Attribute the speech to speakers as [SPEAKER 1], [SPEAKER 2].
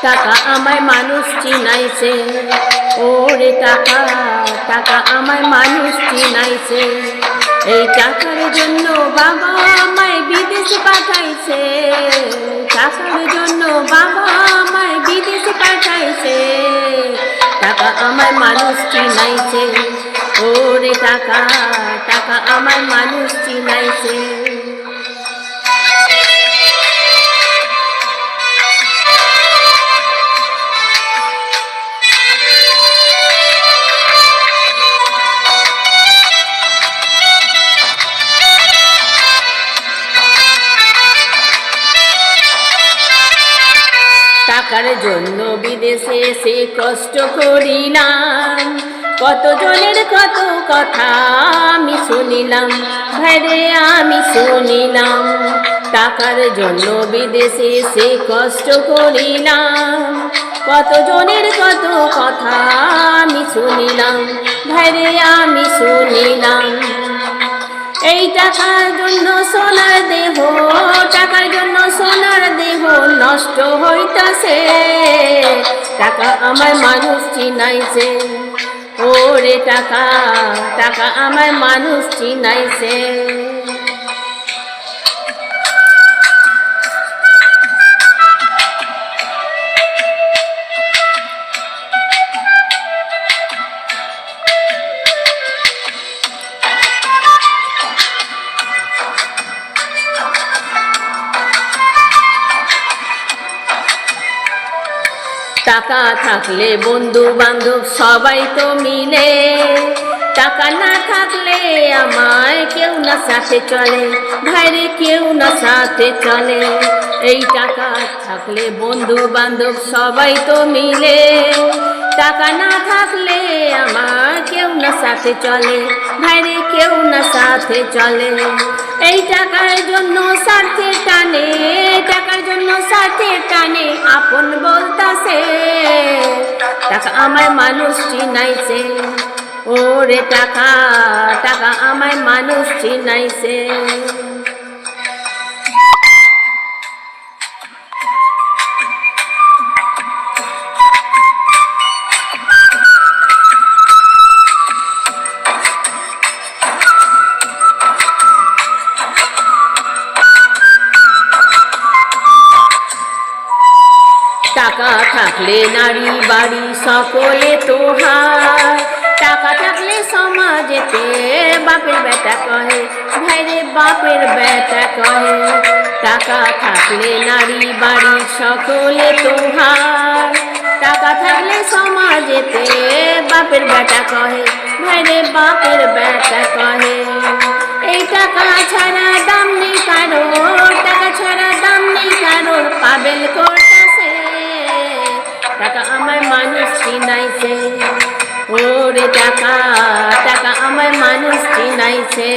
[SPEAKER 1] টাকা আমায় মানুষ চিনাইছে, ওরে টাকা টাকা আমায় মানুষ চিনাইছে। এই টাকার জন্য বাবা আমায় বিদেশে পাঠাইছে, টাকার জন্য বাবা আমায় বিদেশে পাঠাইছে। টাকা আমায় মানুষ চিনাইছে, ওরে টাকা টাকা আমায় মানুষ চিনাইছে। টাকার জন্য বিদেশে এসে কষ্ট করিলাম, কতজনের কত কথা আমি শুনিলাম, ভাইরে আমি শুনিলাম। টাকার জন্য বিদেশে এসে কষ্ট করিলাম, কতজনের কত কথা আমি শুনিলাম, ভাইরে আমি শুনিলাম। এই টাকার জন্য সোনার দেহ, টাকার জন্য সোনার দেহ নষ্ট হইতাছে। টাকা আমার মানুষ চিনাইছে, ওরে টাকা টাকা আমার মানুষ চিনাইছে। টাকা থাকলে বন্ধু বান্ধব সবাই তো মিলে, টাকা না থাকলে আমায় কেউ না সাথে চলে, ভাইরে কেউ না সাথে চলে। এই টাকা থাকলে বন্ধু বান্ধব সবাই তো মিলে, টাকা না থাকলে আমার কেউ না সাথে চলে, ভাইরে কেউ না সাথে চলে। এই টাকার জন্য স্বার্থের টানে, টাকার জন্য স্বার্থের টানে আপন বলতাছে। টাকা আমায় মানুষ চিনাইছে, ওরে টাকা টাকা আমায় মানুষ চিনাইছে। টাকা থাকলে নারী বাড়ি সকলে তোহার, টাকা থাকলে সমাজেতে বাপের বেটা কহে, ভাইরে বাপের বেটা কহে। টাকা থাকলে নারী বাড়ি সকলে তোহার, টাকা থাকলে সমাজেতে বাপের বেটা কহে, ভাইরে বাপের বেটা কহে। এই টাকা ছাড়া দাম নেই কারোর, টাকা ছাড়া দাম নেই কারোর, পাবেল করতাছে। টাকা আমায় মানুষ চিনাইছে, ওরে টাকা টাকা আমায় মানুষ চিনাইছে।